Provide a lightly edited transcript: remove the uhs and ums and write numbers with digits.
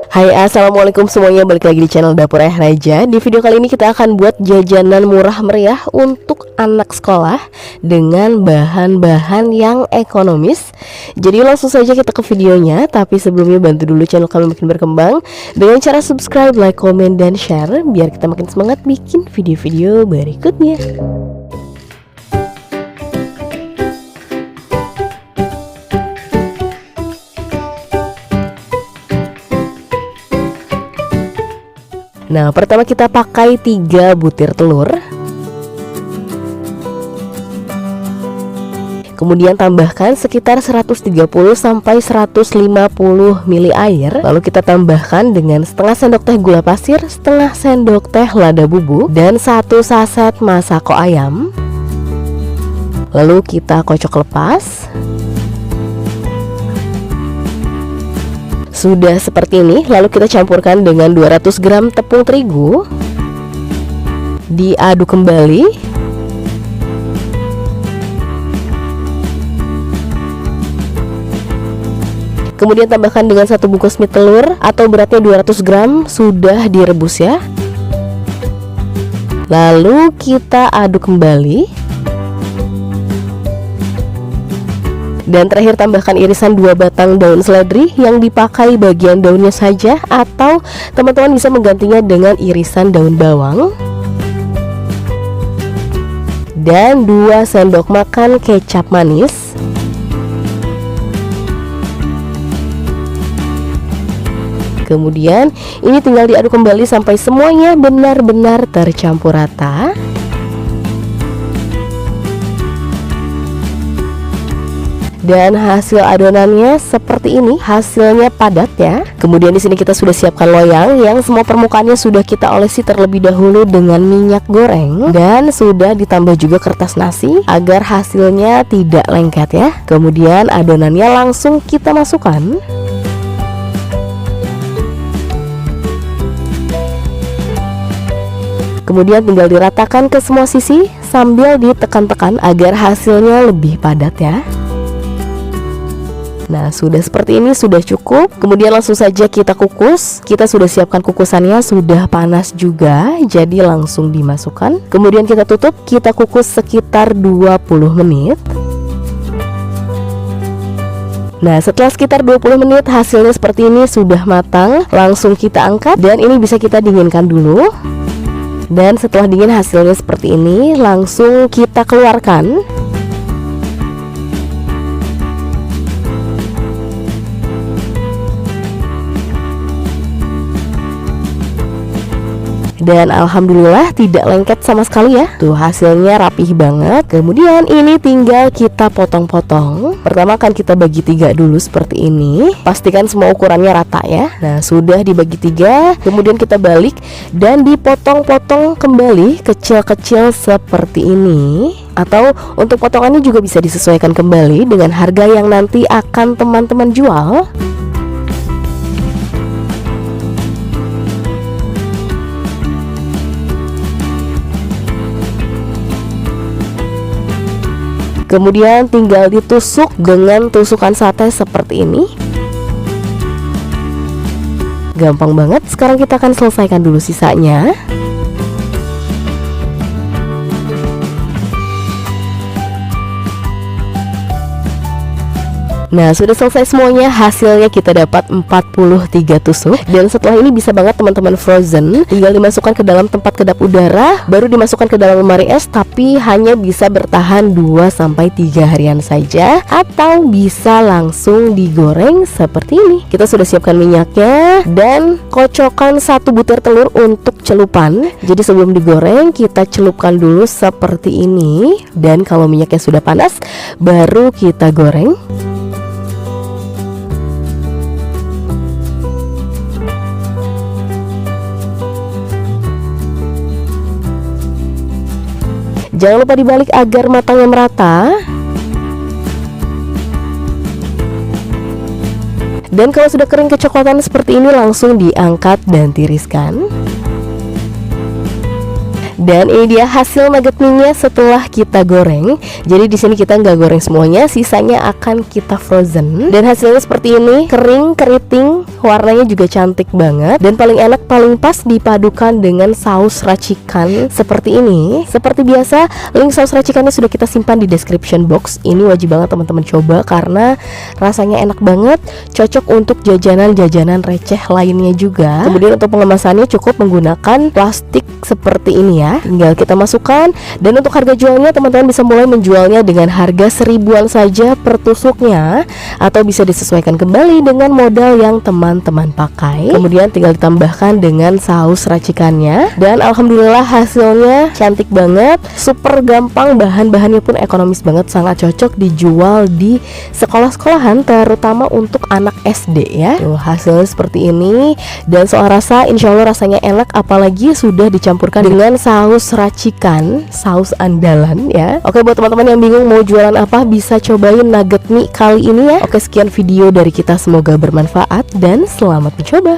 Hai, assalamualaikum semuanya, balik lagi di channel Dapur Ayah Raja. Di video kali ini kita akan buat jajanan murah meriah untuk anak sekolah dengan bahan-bahan yang ekonomis. Jadi langsung saja kita ke videonya. Tapi sebelumnya bantu dulu channel kami makin berkembang dengan cara subscribe, like, komen, dan share, biar kita makin semangat bikin video-video berikutnya. Nah, pertama kita pakai 3 butir telur. Kemudian tambahkan sekitar 130 sampai 150 ml air. Lalu kita tambahkan dengan setengah sendok teh gula pasir, setengah sendok teh lada bubuk, dan 1 saset masako ayam. Lalu kita kocok lepas. Sudah seperti ini, lalu kita campurkan dengan 200 gram tepung terigu. Diaduk kembali. Kemudian tambahkan dengan 1 bungkus mie telur atau beratnya 200 gram, sudah direbus ya. Lalu kita aduk kembali. Dan terakhir tambahkan irisan 2 batang daun seledri yang dipakai bagian daunnya saja, atau teman-teman bisa menggantinya dengan irisan daun bawang. Dan 2 sendok makan kecap manis. Kemudian ini tinggal diaduk kembali sampai semuanya benar-benar tercampur rata. Dan hasil adonannya seperti ini, hasilnya padat ya. Kemudian di sini kita sudah siapkan loyang yang semua permukaannya sudah kita olesi terlebih dahulu dengan minyak goreng, dan sudah ditambah juga kertas nasi agar hasilnya tidak lengket ya. Kemudian adonannya langsung kita masukkan. Kemudian tinggal diratakan ke semua sisi sambil ditekan-tekan agar hasilnya lebih padat ya. Nah, sudah seperti ini, sudah cukup. Kemudian langsung saja kita kukus. Kita sudah siapkan kukusannya, sudah panas juga, jadi langsung dimasukkan. Kemudian kita tutup, kita kukus sekitar 20 menit. Nah, setelah sekitar 20 menit hasilnya seperti ini, sudah matang. Langsung kita angkat, dan ini bisa kita dinginkan dulu. Dan setelah dingin hasilnya seperti ini, langsung kita keluarkan. Dan alhamdulillah tidak lengket sama sekali ya. Tuh, hasilnya rapih banget. Kemudian ini tinggal kita potong-potong. Pertama akan kita bagi 3 dulu seperti ini. Pastikan semua ukurannya rata ya. Nah, sudah dibagi 3. Kemudian kita balik dan dipotong-potong kembali kecil-kecil seperti ini. Atau untuk potongannya juga bisa disesuaikan kembali dengan harga yang nanti akan teman-teman jual. Kemudian tinggal ditusuk dengan tusukan sate seperti ini. Gampang banget. Sekarang kita akan selesaikan dulu sisanya. Nah, sudah selesai semuanya. Hasilnya kita dapat 43 tusuk. Dan setelah ini bisa banget teman-teman frozen. Tinggal dimasukkan ke dalam tempat kedap udara, baru dimasukkan ke dalam lemari es. Tapi hanya bisa bertahan 2-3 harian saja, atau bisa langsung digoreng seperti ini. Kita sudah siapkan minyaknya, dan kocokkan 1 butir telur untuk celupan. Jadi sebelum digoreng kita celupkan dulu seperti ini. Dan kalau minyaknya sudah panas, baru kita goreng. Jangan lupa dibalik agar matangnya merata. Dan kalau sudah kering kecoklatan seperti ini, langsung diangkat dan tiriskan. Dan ini dia hasil nugget mie-nya setelah kita goreng. Jadi di sini kita nggak goreng semuanya, sisanya akan kita frozen. Dan hasilnya seperti ini, kering, keriting, warnanya juga cantik banget. Dan paling enak, paling pas dipadukan dengan saus racikan seperti ini. Seperti biasa, link saus racikannya sudah kita simpan di description box. Ini wajib banget teman-teman coba karena rasanya enak banget, cocok untuk jajanan-jajanan receh lainnya juga. Kemudian untuk pengemasannya cukup menggunakan plastik seperti ini ya. Tinggal kita masukkan. Dan untuk harga jualnya, teman-teman bisa mulai menjualnya dengan harga 1000-an saja per tusuknya, atau bisa disesuaikan kembali dengan modal yang teman-teman pakai. Kemudian tinggal ditambahkan dengan saus racikannya. Dan alhamdulillah hasilnya cantik banget, super gampang, bahan-bahannya pun ekonomis banget, sangat cocok dijual di sekolah-sekolahan, terutama untuk anak SD ya. Tuh, hasilnya seperti ini. Dan soal rasa, insya Allah rasanya enak, apalagi sudah dicampurkan dengan saus racikan, saus andalan ya. Oke, buat teman-teman yang bingung mau jualan apa, bisa cobain nugget mie kali ini ya. Oke, sekian video dari kita, semoga bermanfaat dan selamat mencoba.